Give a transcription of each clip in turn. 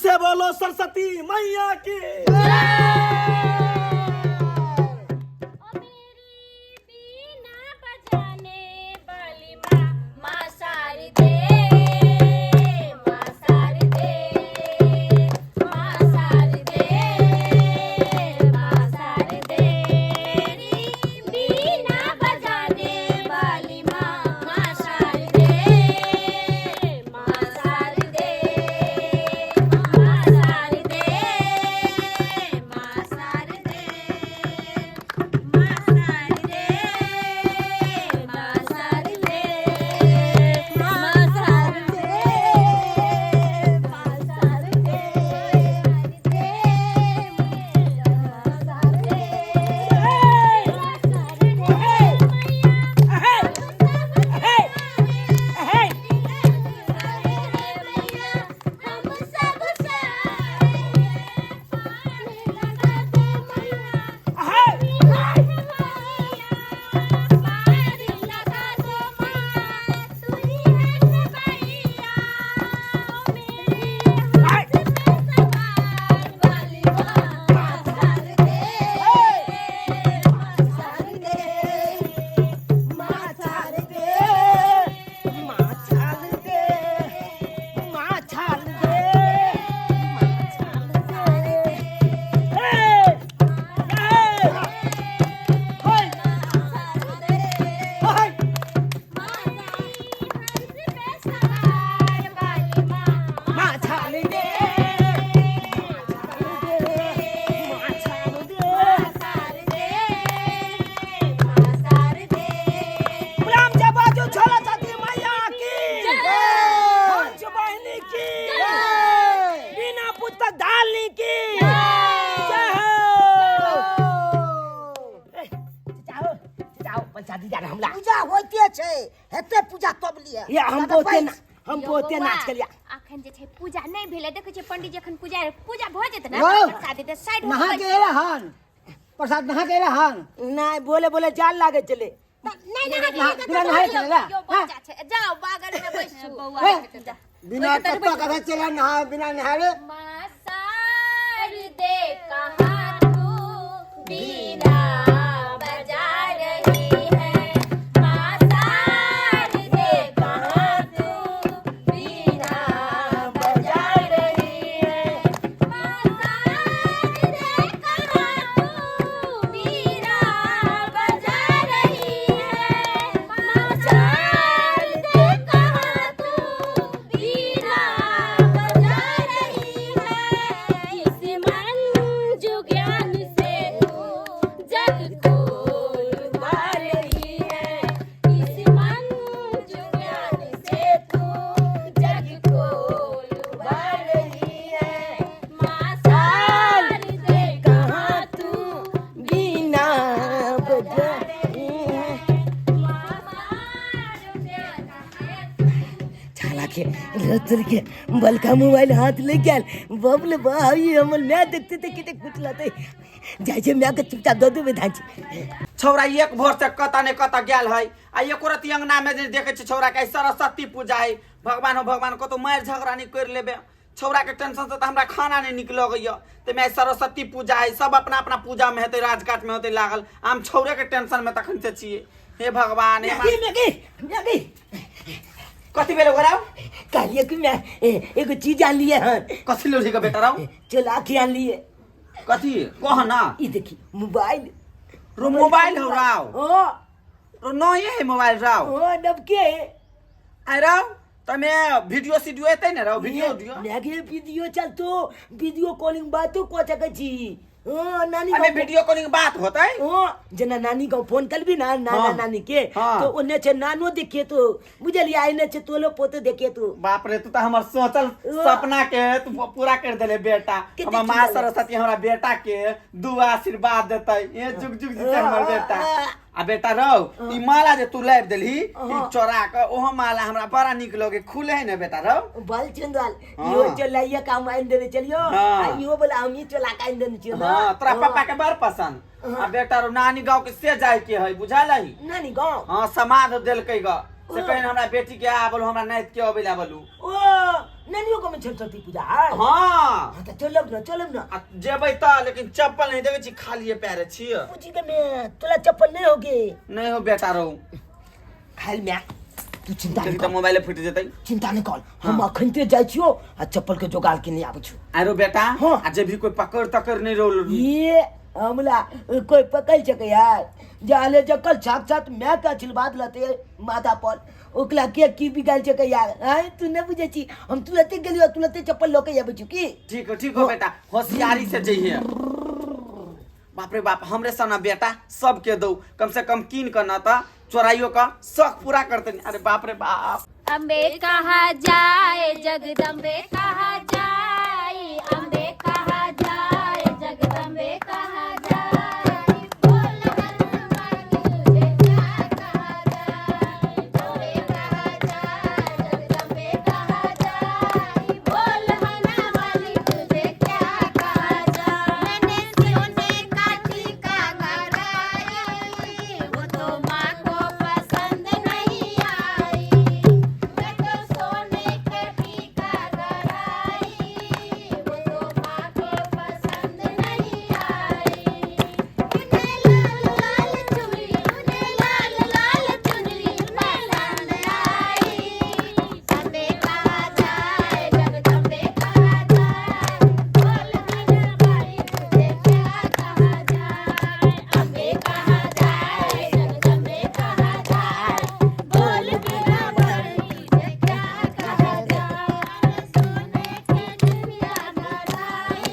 से बोलो सरस्वती मैया की। पूजा होइते छै हेते पूजा तब लिए या हम बहुते नाच करिया अखन जे छै पूजा नहीं भेले देखे छै पंडित जी अखन पूजा भ जेते ना हो। प्रसाद दे साइड में नहा के रहन प्रसाद नहा के रहन नहीं बोले जान लागे चले नहीं बिना नहाए चले ना जाओ बागल में बैसो बिना तत्ता कहे चले नहा बिना नहाए मासार दे कहां तू बीना बजा रही है मासार दे कहां तू बीना बजा रही है मासार दे कहां तू बीना बजा रही है मासार दे कहां तू बीना बजा रही है इस मन जो ज्ञान से तू जग को लुभा रही है इस मन जो ज्ञान से तू जग को लुभा रही है मासार दे कहां तू बिना बजा छाला के रतर के बलका मोबाइल हाथ ले गेल बबले भाई हमर मैं देखते थे किते कुछ लाते जाय छै मैं के चुपचाप दो देबे धांची छौरा एक भोर से कता ने कता गेल है आ एको रति अंगना में जे देखे छै छौरा के सरस्वती पूजा है भगवान हो भगवान को तो मार झगड़ा नहीं कर लेबे छौरा के टेंशन से तो हमरा खाना नहीं निकल गइयो ते मैं सरस्वती पूजा है सब अपना अपना पूजा में हेते राजकाट में होते लागल हम छौरे के टेंशन में तखन से छिए हे भगवान हे मैगी कथि बेलो कराओ कहलिए कि मैं एगो चीज आन लिए हन कथि लोरी के बेटा राव चला के आन लिए कथि कह ना ई देखी मोबाइल रो मोबाइल हो राव ओ रो नो ये मोबाइल राव ओ डबके आई राव तमे वीडियो सीडियो एते ने राव वीडियो मैगे वीडियो चलतो वीडियो कॉलिंग बातो को सके छी ओ नानी अबे वीडियो कॉलिंग बात होता है ओ जना नानी को फोन करबी ना नाना हाँ। नानी के हाँ। तो ओने छे नानो देखे तो बुझली आइने छे तोलो पोते देखे तो बाप रे तू तो हमर सोचल सपना के तू पूरा कर देले बेटा कितनी हमर मां सुंदर सरस्वती हमरा बेटा के दुआ आशीर्वाद देतै ए जुग जुग जीते हमर बेटा आ बेटा रहो ई माला जे तू लाइब देलही ई चोरा के ओहो माला हमरा बड़ा निक लगे खुले है ने बेटा रहो बाल चंदवाल हाँ। यो चलाइया काम आइन देने चलियो हाँ। आ यो बोला हम ही चला के आइन देने चलियो हां तोरा पापा के बड़ पसंद आ बेटा रो नानी गांव के से जाय के है बुझालही नानी गांव हां समाद देलकै ग से कहिन हमरा बेटी के आ बोलो हमरा नाइत के अबेला बोलू ओ ननियो को में सरस्वती पूजा है हाँ तो चलब ना आ जेबै त लेकिन चप्पल नहीं देखे छी खाली पैर छियै पूछी के मैं तोला चप्पल नहीं होगे नहीं हो बेटा रहो खाइल मैं तू चिंता तेरी नहीं त कर मोबाइल फुटि जेतै चिंता नहीं कर हम अखनते जाइ छियो आ चप्पल के जोगाड़ के नहीं आबै छु आरो बेटा हाँ। आ जे भी कोई पकड़ तकर नहीं रोल ये हमला कोई पकड़ सके यार जाले जकल छाप छाप मैं का छिलबाद लते माथा पर ओकला के की बिगाड़ सके यार आय तू न बुझे छी हम तू लते गेलियो तू लते चप्पल लोके आबै छु की ठीक हो बेटा होशियारी से जइहे बाप रे बाप हमरे सना बेटा सबके दो कम से कम कीन कर ना था चोराइयों का शौक पूरा करते नहीं अरे बाप रे बाप अम्बे कहाँ जाए जगदम्बे कहाँ जाए अम्बे कहाँ जाए जगदम्बे कहाँ जाए बोल हनुमान तुझे क्या कहा जाए अम्बे कहाँ जाए जगदम्बे कहाँ जाए बोल हनुमान तुझे क्या कहा जाए मैंने सोने का टीका कराई वो तो माँ को पसंद नहीं आई मैं तो सोने के टीका कराई वो तो माँ को पसंद नहीं आई उन्हें लाल लाल चुनरी उन्हें लाल लाल चुनरी पसंद आई अम्बे कहाँ जाए जगदम्बे कहाँ जाए बोल हनुमान तुझे क्या कहा जाए अम्बे कहाँ जाए जगदम्बे कहाँ जाए बोल हनुमान तुझे क्या कहा जाए सोने की दुनिया बनाई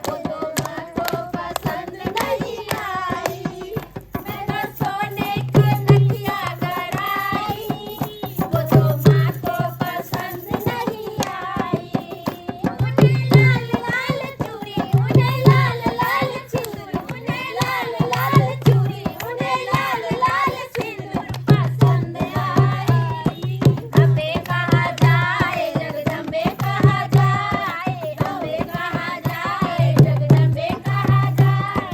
वो तो माँ को पसंद नहीं आई मैंने सोने की नथिया कराई वो तो माँ को पसंद नहीं आई उन्हें लाल लाल चूड़ी उन्हें लाल लाल सिंदूर उन्हें लाल लाल चूड़ी उन्हें लाल लाल सिंदूर पसंद आई अम्बे कहाँ जाए जगदम्बे कहाँ जाए अम्बे कहाँ जाए जगदम्बे कहाँ जाए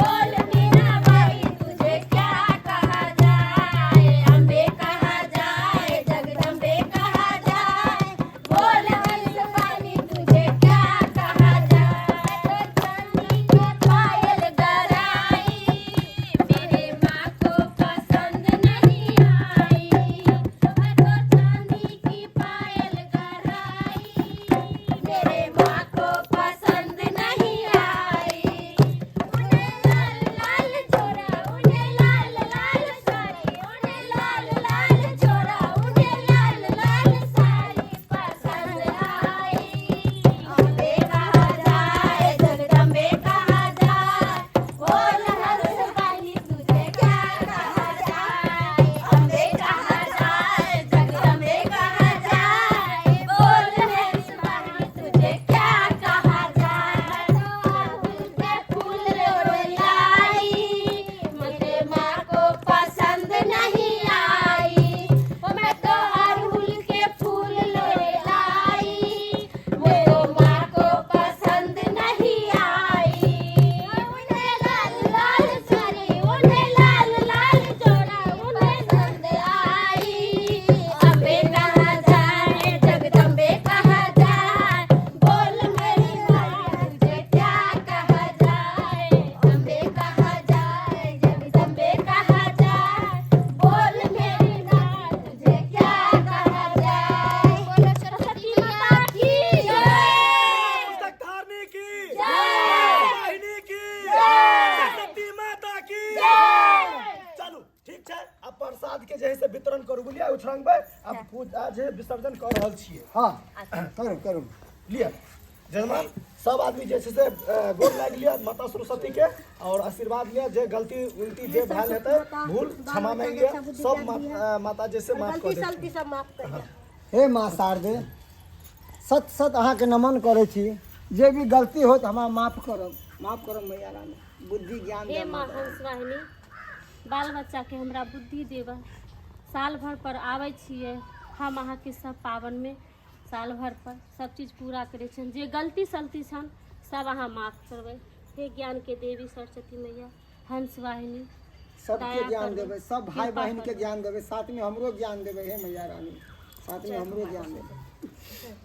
बोल मीरा बाई तुझे क्या कहा जाए अम्बे कहाँ जाए जगदम्बे कहाँ जाए बोल हंसवानी तुझे क्या कहा जाए तो चांदी के पायल गराई मेरे माँ को पसंद नहीं आई मैं तो चांदी की पायल गराई मेरे माँ को पसंद नहीं आई उन्हें लाल लाल जोड़ा उन्हें लाल लाल साड़ी उन्हें लाल लाल जोड़ा उन्हें लाल लाल साड़ी पसंद आई अम्बे कहाँ जाए जगदम्बे कहाँ जाए बोल हंसवानी तुझे क्या कहा जाए अम्बे कहाँ जाए जगदम्बे कहाँ जाए बोल हंसवानी तुझे क्या कहा जाए अड़हुल के फूल लाई मेरे माँ को पसंद नहीं आई मैं तो अड़हुल के फूल लाई मेरे माँ को पसंद नहीं आई उन्हें लाल लाल साड़ी उन्हें लाल लाल जोड़ा उन्हें पसंद आई अम्बे कहाँ जाए जगदम्बे कहाँ जाए बोल मेरी माँ तुझे क्या कहा जाए अम्बे कहाँ जाए जगदम्बे कहाँ जाए बोल मेरी माँ तुझे क्या कहा जाए बोलो सरस्वती माता की जय धारनी की जय वाहिनी की सरस्वती माता की चलू ठीक है अब प्रसाद के जैसे वितरण करू बोलिए उछरंग भाई अब पूजा जे विसर्जन कर रहल छिए हाँ करू लिया जजमान सब आदमी जैसे से गोर लाग लिया माता सरस्वती के और आशीर्वाद लिया जे गलती उल्टी जे भेल हेतै भूल क्षमा मांग लिया सब माता जैसे माफ कर दे हे माँ शारदे सत सत अहाँके नमन करै छी जे भी गलती होत हमरा माफ करब मैया रानी बुद्धि ज्ञान हे दे माँ हंसवाहिनी बाल बच्चा के हमरा बुद्धि देबा साल भर पर आबै छियै हम अहाँके सब पावन में साल भर पर सब चीज पूरा करै छन जे गलती सलती छन सब अहाँ माफ करबै हे ज्ञान के देवी सरस्वती मैया हंसवाहिनी सबके दया ज्ञान करबै, देबै सब भाई कृपा बहन के करबै। ज्ञान देबै साथ में हमरो ज्ञान देबै हे मैया रानी साथ में हमरो ज्ञान देबै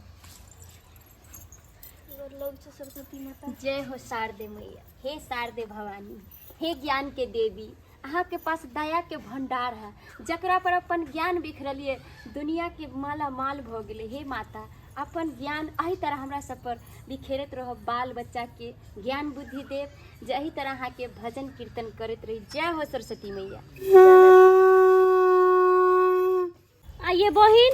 सरस्वती माता जय हो शारदे मैया, हे शारदे भवानी, हे ज्ञान के देवी। अहाँ के पास दया के भंडार है, जकरा पर अपन ज्ञान बिखरलिए दुनिया के माला माल भ गेले। हे माता, अपन ज्ञान एही तरह हमरा सब पर बिखेरत रहो, बाल बच्चा के ज्ञान बुद्धि देव, जे एही तरह अहाँ के भजन कीर्तन करत रही। जय हो सरस्वती मैया। आइए बहिन,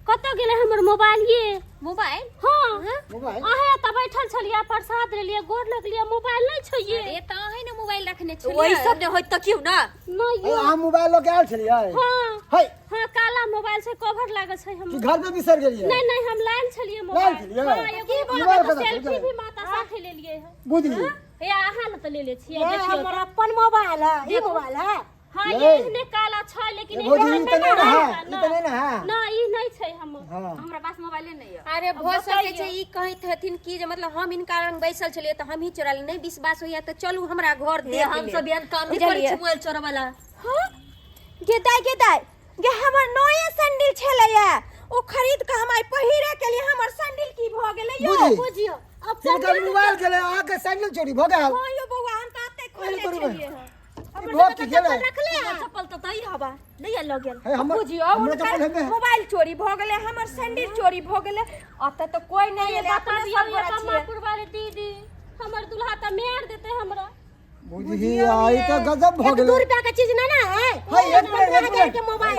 कत गेले हमर मोबाइल? ये मोबाइल? हाँ मोबाइल अहे त बैठल छलिए, प्रसाद लेलिए, गोर लगलिए, मोबाइल नहीं छै ये। अरे त अहे न मोबाइल रखने छलिए। वही सब ने होय त क्यों ना नहीं ये। अहाँ मोबाइल लऽ के आयल छलियै? हाँ है हाँ, काला मोबाइल से कवर लागल छै हम। कि घर पे बिसर गेलियै? नहीं नहीं, हम लायल छलिए लायल मोबाइल। छलियै? हाँ, एगो मोबाइल कतऽ सेल्फी छै? भी माता साथे ले लिए है। बुद्धि हे अहाँ ल त ले ले छिए, देखियो। हमर अपन मोबाइल है, ये मोबाइल है। हाँ ये। ये इतने काला छै, लेकिन ये भौजी, एहन ई त नहीं ना है, ना। ई त नहीं ना है। ना ई नहीं छै हम। हाँ हमरा पास मोबाइले नहीं है। अरे भो सके छै ई कहैत हथिन कि जे मतलब हम इनका रंग बैसल छलिए त हम ही चोरा ले। नहीं विश्वास होइया त चलू हमरा घर दे हम सब बिहान काम नहीं करै छी मोबाइल चोरा वाला। हाँ गे दाई गे हमर नया सैंडल छलैया, ओ खरीद के हम आइ पहिरे के लिए हमर सैंडल की भ गेलै यो। बुद्धि बुझियो अब तिनकर मोबाइल गेलै, अहाँके सैंडल चोरी भऽ गेल। हाँ यो बौआ, हम काते खोले अरे बरोबर। छलिए हैं। ई भऽ की गेलै? रखले हैं चप्पल त तई हवा नहीं लग गेल। है हमर बुझियो हमर चप्पल हेबे। मोबाइल चोरी भ गेलै, हमर सैंडल चोरी भ गेलै। अत त कोई नहीं ये एले, बता अपने दिया सब ये गोरा छिए। कमापुर वाले दीदी, हमर दुल्हा त मेर देते हमरा। बुद्धि आई त गजब भऽ 2 गेलै। रुपया के चीज ना ना है। है एक मिनट के मोबाइल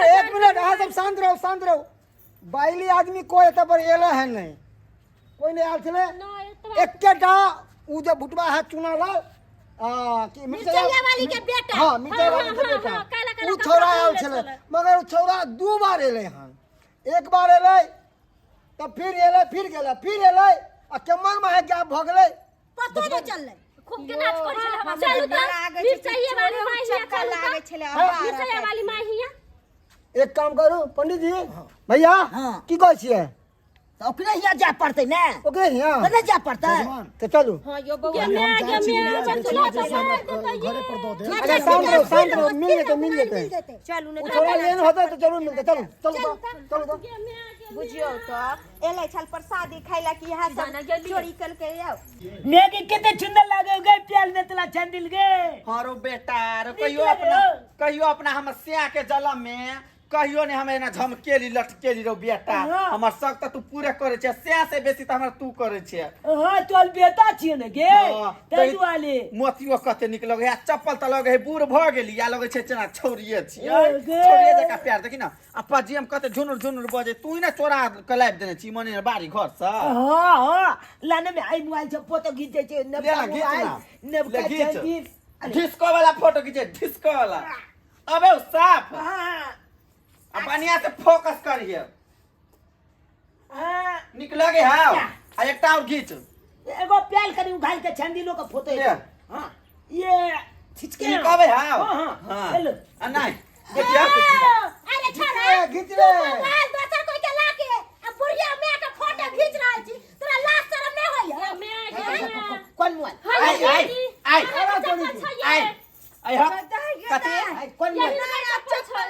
एक मिनट अहाँ सब शांत रहो। बाइली आदमी कोई एतऽ पर एले है नहीं, कोई नहीं आयल छलै। ना एतबा एकेटा उ जे भुटवा है चुना लाल कि मिर्चैया वाली के बेटा। हाँ मिर्चैया वाली के हाँ, बेटा, हाँ, काला काला उ कपड़ा छौड़ा आयल पहिरले छलै। छलै। मगर उ छौड़ा 2 बार एलै हन। एक बार एलै तब फिर एलै, फिर गेलै, फिर एलै आ केम्हर में है क्या भऽ गेलै पतो नहीं चललै। खूब के नाच करै छले हमरा। चलू चलू त मिर्चैया वाली माहिया, चक्का चलू लागे त छले। मिर्चैया वाली माहिया। एक काम करू पंडित जी, भैया की कहै छियै? ओकरे हिया जाय पड़तै ने, ओकरे हियाँ ओकरे जाय पड़तै। तो चलू। हाँ यो बौआ, के मैं के मैं जैसे चलू जैसे त हमरा घरे पर दो दे। अरे शांत रहो, मिल जेतै। चलू ने। उ छौड़ा लेन होतै तो जरूर मिलतै। चलू तो। बुझियो तो एलै छल प्रसादी खैला कि यहाँ सब चोरी करके आओ। मेगे केते सुंदर लागे गे, प्याल देतला चंदिल गे। हारो बेटा रे, नीक लगे। कहियो अपना हम स्या के जलम में कहियो ने हम एना झमकेली लटकेली रो बेटा। हाँ। हमर शक त तू पूरे करे छे, स्या से बेसी त हमरा तू करे छे। हां तोल बेटा छिए ने गे, हाँ, तै दुआले। मोतियो कते निक लगे है, चप्पल त लगे है बूढ़ भ गेली, या लगे छे जना छोरिए छिए। ओ गे। छोरिए जका प्यार देखी ना, अप्पा जी हम कते झुनुर झुनुर बजे, तू ही ना चोरा के लाइब देने छी मने बाड़ी घर से। हां लाने में आई मोबाइल से फोटो खींच दे छे, ले ना, खींच ना। नबका ले खींच। चंदिल। डिस्को वाला फोटो खींचे, डिस्को वाला। अबे उ साफ हां अब बढ़िया से फोकस करिए। हां निक लगे हां, आ एकटा और खींच। एगो प्याल करी उघाल के चंदिलो का फोटो। ले। हां ये खींच के निक आवे हां। हां हां हेलो। आ नहीं देखिए अरे छोरा, खींच रे। मोबाइल दोसर कोई के लाके अब बुढ़िया मैं के फोटो खींच रहल छी, तोरा लाज शरम नहीं होइया? मैं के मैं कौन मोबाइल? आई हम कते आई कौन मोबाइल?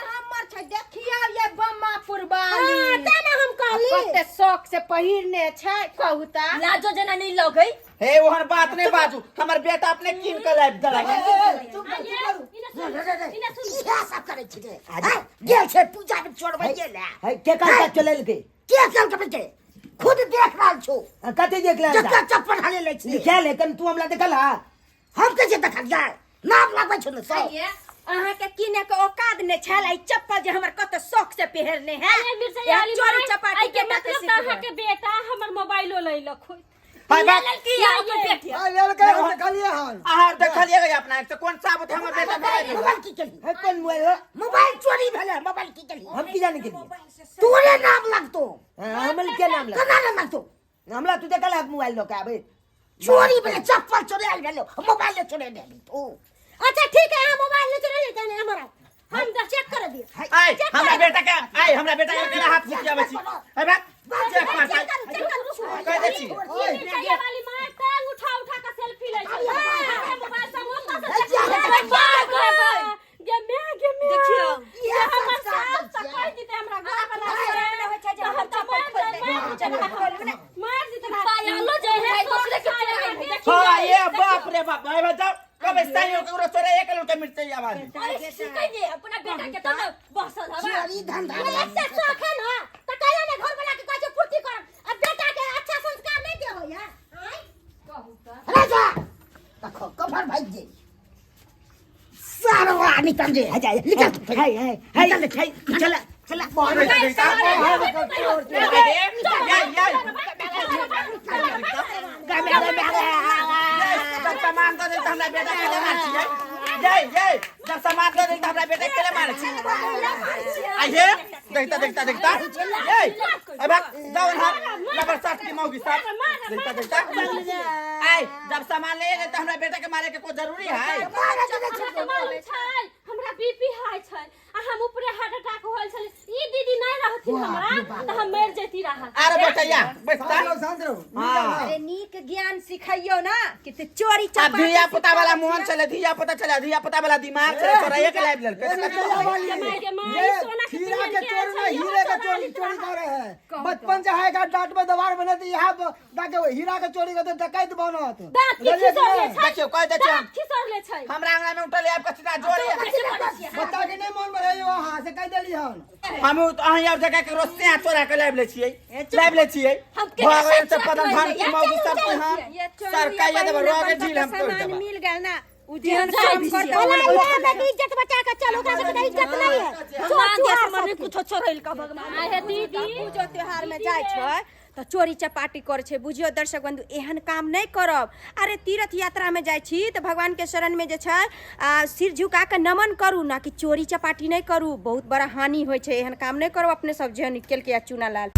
हमर छै, देखिया ये बम्मापुर वाली। हां त ना हम कहली कते शौक से पहिरने छै, कहू त लाजो जना नहीं लगै। हे ओहन बात नहीं बाजू, हमर बेटा अपने कीन के लाइब दलागे। क्या सब करे छी गे? गेल छे पूजा में छोड़बै गेल है के का चलल के के चल के बचे खुद देख रहल छो। कते देख ले जक्का चप्पल हाले ले छी क्या ले तन तू हमरा देखल हा? हम कैसे देखल जाय? नाम लागबै छो न सो। अहाँ के किने के औकात ने छल। आई चप्पल जे हमर कते शौक से पहिरने है, ये मिर्चैया वाली चोरी माई, चपाटी आई के के मतलब त अहाँ के बेटा हमर मोबाइलो लइ लखो। हाय बात आ लेल के देखलिए हन। आहार देखलिए अपना से कौन साबुत हमर बेटा मोबाइल की चली है कौन मोबाइल हो? मोबाइल चोरी भेले, मोबाइल की चली हम की जाने के लिए तोरे नाम लगतो। हमल के नाम लग कना नाम लगतो? हमरा तू देखल है मोबाइल लो के आबे चोरी भेले, चप्पल चोरी भेले, मोबाइल चोरी भेले तो। अच्छा ठीक है, हम मोबाइल ले चले जाते हैं हमारा, हम तो चेक कर दिए। आई हमरा बेटा के आई हमरा बेटा के केना हाथ फुकिया बची। हाय बात चेक कर कह दे छी। ये मिर्चैया वाली माई टांग उठा उठा के सेल्फी ले छी। मोबाइल से गे मैं देखियो ये हमर सास त कह दिते हमरा घर बना के। मार दिते पाया लो हां ये बाप रे बाप भाई बताओ कब स्थानीय के गुरु चोरे एक लोटा मिर्ची आवाज अरे सिखाइए अपना बेटा के तो न बसल हवा चोरी धंधा एक से शौक है ना तो काहे ना घर वाला के कह के पूर्ति करब अब बेटा के अच्छा संस्कार नहीं दे हो यार आई कहू त राजा देखो कफर भाई जे सारवा निकल जे आ जा निकल हाय चला चला अरे बेटा जब सामान तो दे हमरा बेटा के ले मार छियै ये जब सामान तो दे हमरा बेटा के ले मार छियै आइए देखता ये अब जाओ ना लबर साथ की मौगी साथ देखता आई जब सामान ले गए तो हमरा बेटा के मारे के कोई जरूरी है हमरा बीपी हाई छै आ हम ऊपरे हार्ट अटैक होल छले ई दीदी नहीं रहती हमरा त हम मर जेती रहा अरे बेटा बैठता शांत रहो हां अरे नीक ज्ञान सिखाइयो ना कि ते चोरी अब चपाटी धिया पुता वाला मोहन चले धिया पुता वाला दिमाग चले तोरा एक लाइव ले ये हीरा के चोर ना हीरे के चोरी कर रहे हैं बचपन से है का डांट में दवार बने तो यहाँ ताकि हीरा के चोरी करते डकैत बनत दांत की खिसर ले छै देखियो कह दे दांत खिसर ले छै हमरा अंगना में उठल आब कचरा जोड़ी बता के नहीं मन भरे वहां से कह देली हन हम अहीं अब जगह के रोस्ते चोरा के लाइव ले छियै भगवान से प्रधान की मौगी सब के हां सरकार ये देब रोगे झील हम तोड़ देब मिल गेल ना उद्यान काम करता है मैं इज्जत बचा के चलो का तो इज्जत नहीं है भगवान के समझ कुछ छोड़ल का भगवान आहे दीदी पूजो त्योहार में जाय छै तो चोरी चपाटी कर छै बुझियो दर्शक बंधु एहन काम नहीं करब अरे तीर्थ यात्रा में जाय छी तो भगवान के शरण में जे छै सिर झुका के नमन करू ना कि चोरी चपाटी नहीं करू बहुत बड़ा हानि होय छै एहन काम नहीं करू अपने सब जे निकल के चुना लाल